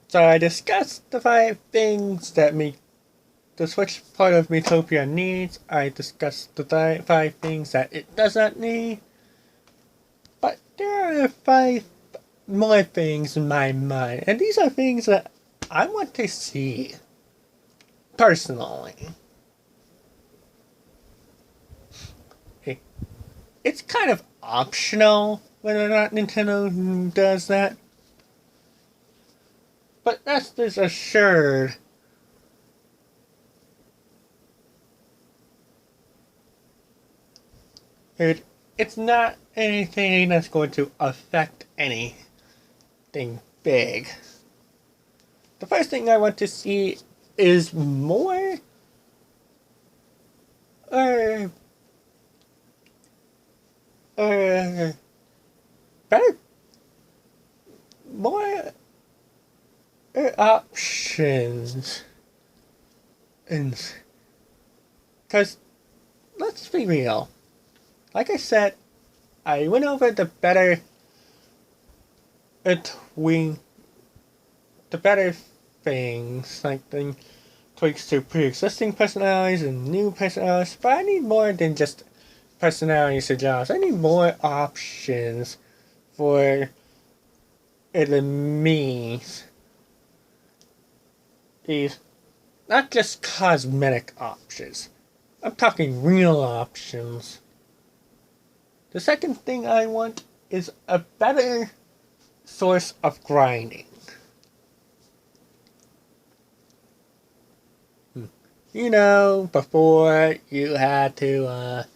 So I discussed the 5 things that the Switch part of miitopia needs. I discussed the 5 things that it does not need. But there are 5 more things in my mind, and these are things that I want to see personally. It's kind of optional whether or not Nintendo does that, but rest is assured. It's not anything that's going to affect anything big. The first thing I want to see is more uh, uh, better, more options. And, because, let's be real, like I said, I went over the better between the better things, like the tweaks to pre-existing personalities and new personalities, but I need more than just personality suggests. I need more options for enemies. These, not just cosmetic options. I'm talking real options. The second thing I want is a better source of grinding. You know, before you had to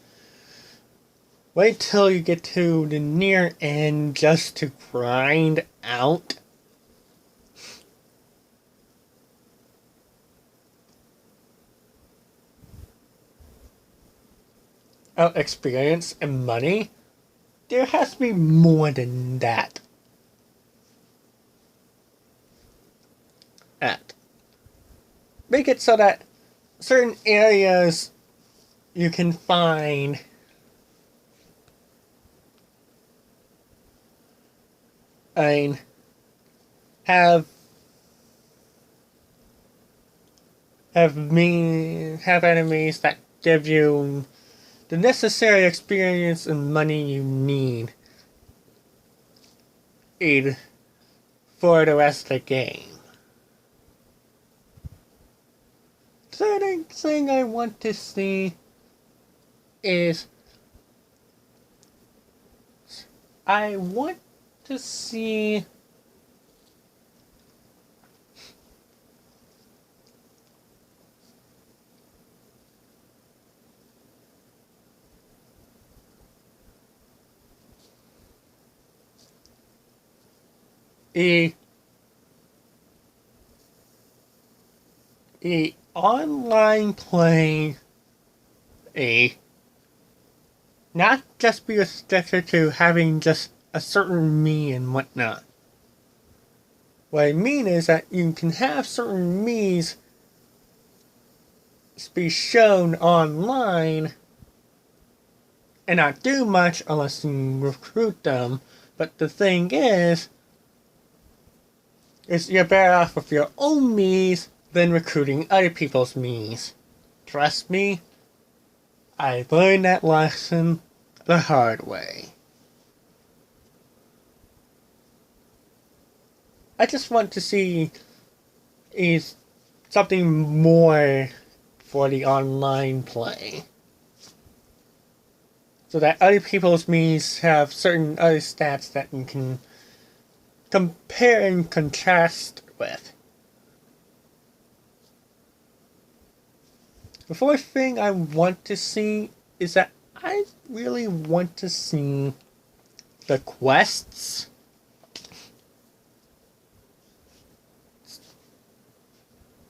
wait till you get to the near end just to grind out experience and money. There has to be more than that. Make it so that certain areas you can find and have enemies that give you the necessary experience and money you need for the rest of the game. Third thing I want to see is I want to see a online play, not just be restricted to having just a certain me and whatnot. What I mean is that you can have certain me's be shown online and not do much unless you recruit them. But the thing is you're better off with your own me's than recruiting other people's me's. Trust me, I learned that lesson the hard way. I just want to see is something more for the online play, so that other people's me's have certain other stats that you can compare and contrast with. The fourth thing I want to see is that I really want to see the quests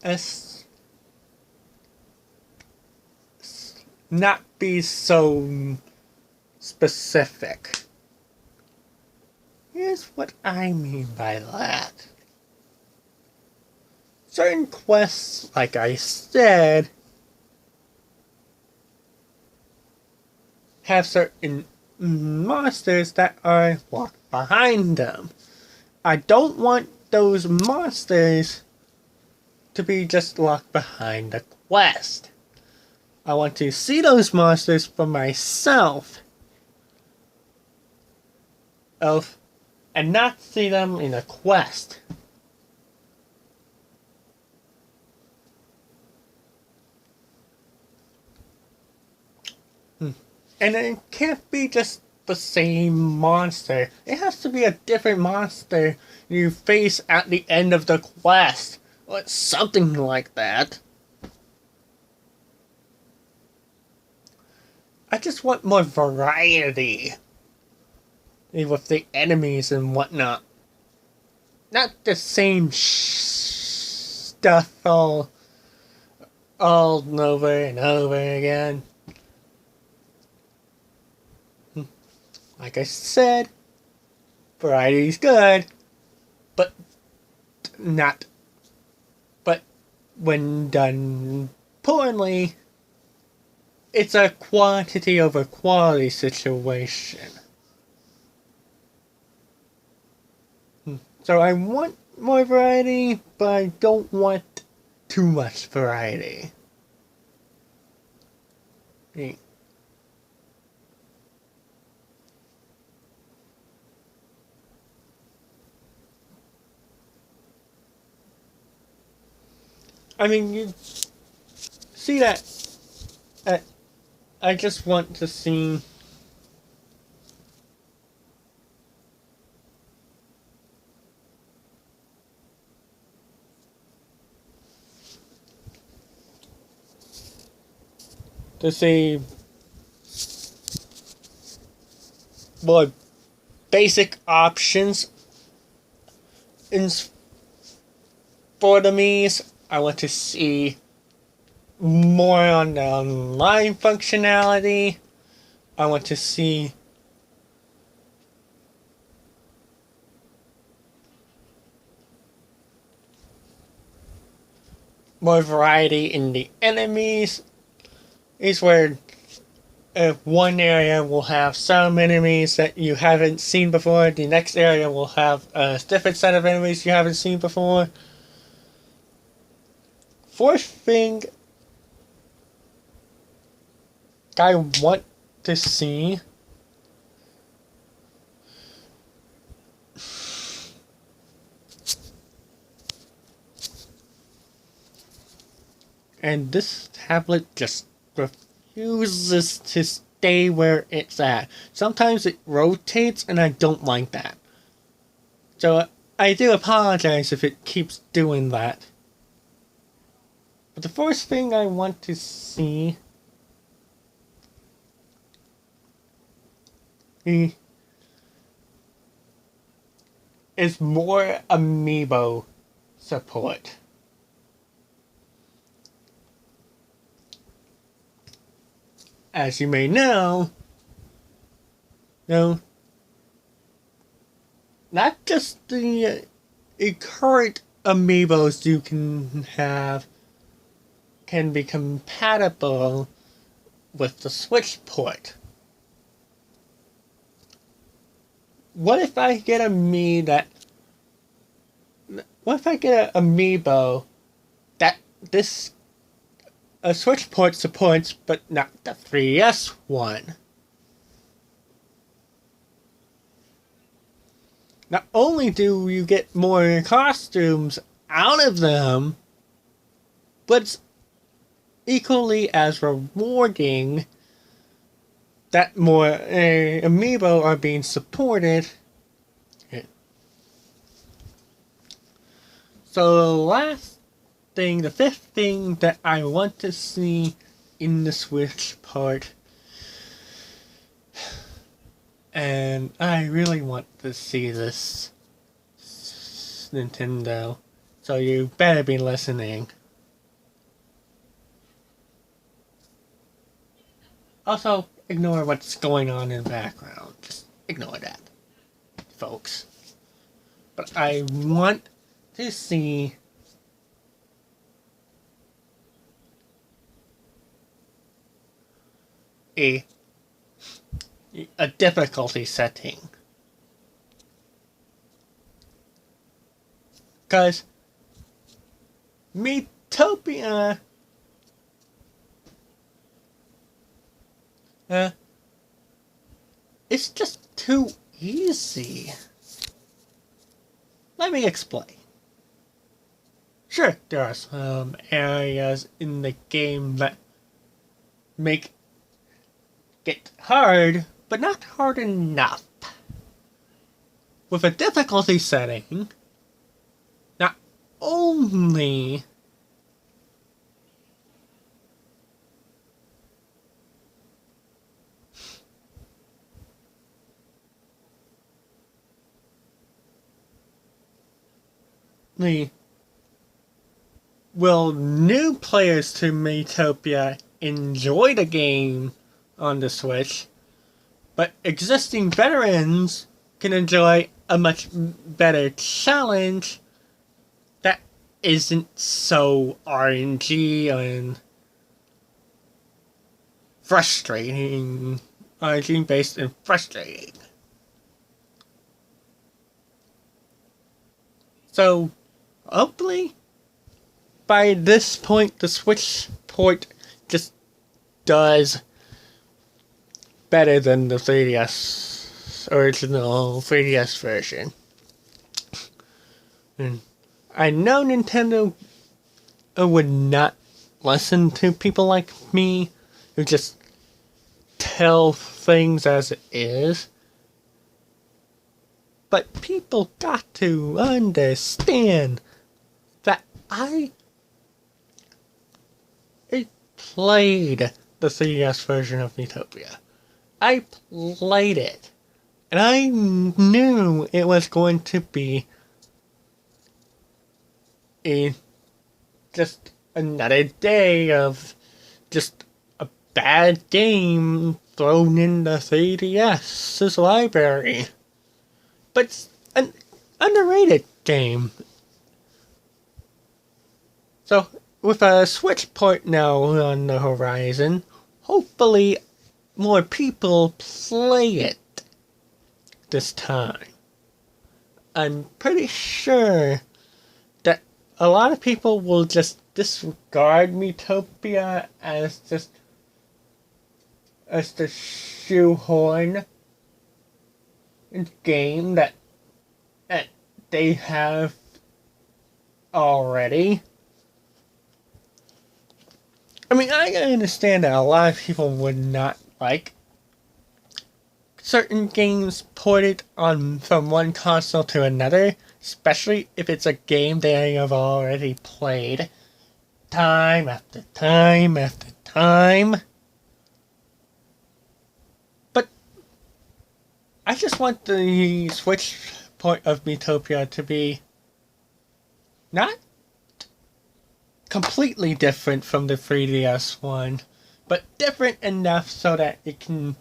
as not be so specific. Here's what I mean by that. Certain quests, like I said, have certain monsters that are locked behind them. I don't want those monsters to be just locked behind the quest. I want to see those monsters for myself. And not see them in a quest. And it can't be just the same monster. It has to be a different monster you face at the end of the quest. Or something like that. I just want more variety with the enemies and whatnot. Not the same stuff all over and over again. Like I said, variety's good, but not. But when done poorly, it's a quantity over quality situation. So I want more variety, but I don't want too much variety. I mean, you see that. I just want to see. To see more basic options for the Miis. I want to see more on the online functionality. I want to see more variety in the enemies. Is where one area will have some enemies that you haven't seen before. The next area will have a different set of enemies you haven't seen before. Fourth thing I want to see and this tablet just refuses to stay where it's at. Sometimes it rotates and I don't like that. So I do apologize if it keeps doing that. But the first thing I want to see is more amiibo support. As you may know, not just the current amiibos you can have can be compatible with the Switch port. What if I get an amiibo that this a Switch port supports, but not the 3DS one? Not only do you get more costumes out of them, but it's equally as rewarding that more amiibo are being supported. So the fifth thing that I want to see in the Switch part, and I really want to see this, Nintendo, so you better be listening. Also, ignore what's going on in the background. Just ignore that, folks. But I want to see a difficulty setting. Because miitopia it's just too easy. Let me explain. Sure, there are some areas in the game that make it hard, but not hard enough. With a difficulty setting, not only will new players to miitopia enjoy the game on the Switch, but existing veterans can enjoy a much better challenge that isn't so RNG and frustrating. RNG based and frustrating. So, hopefully, by this point, the Switch port just does better than the 3DS original 3DS version. And I know Nintendo would not listen to people like me who just tell things as it is. But people got to understand that I played the 3DS version of miitopia. I played it. And I knew it was going to be just another day of just a bad game thrown in the 3DS's library. But it's an underrated game. So, with a Switch port now on the horizon, hopefully more people play it this time. I'm pretty sure that a lot of people will just disregard miitopia as the shoehorn game that they have already. I mean, I understand that a lot of people would not like certain games ported on from one console to another, especially if it's a game they have already played time after time after time. But I just want the Switch port of miitopia to be not completely different from the 3DS one, but different enough so that it can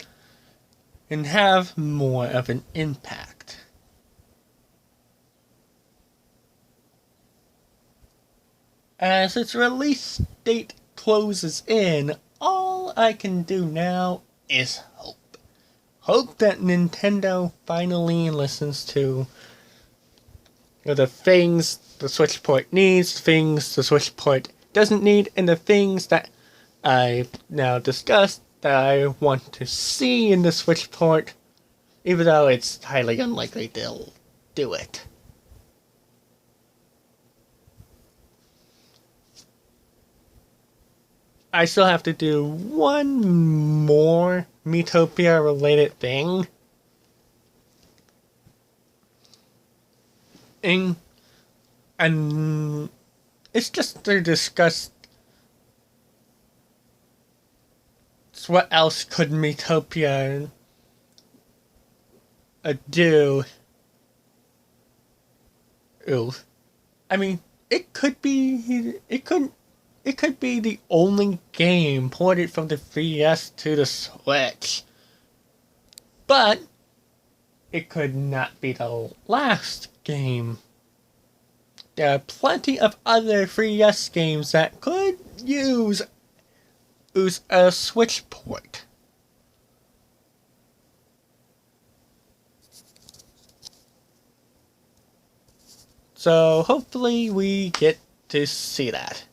have more of an impact. As its release date closes in, all I can do now is hope. Hope that Nintendo finally listens to the things the Switch port needs, things the Switch port doesn't need, and the things that I've now discussed that I want to see in the Switch port, even though it's highly unlikely they'll do it. I still have to do one more miitopia related thing. And it's just to discuss what else could miitopia do. Ooh. I mean, it could be the only game ported from the 3DS to the Switch. But it could not be the last game. There are plenty of other 3DS games that could use a Switch port. So hopefully we get to see that.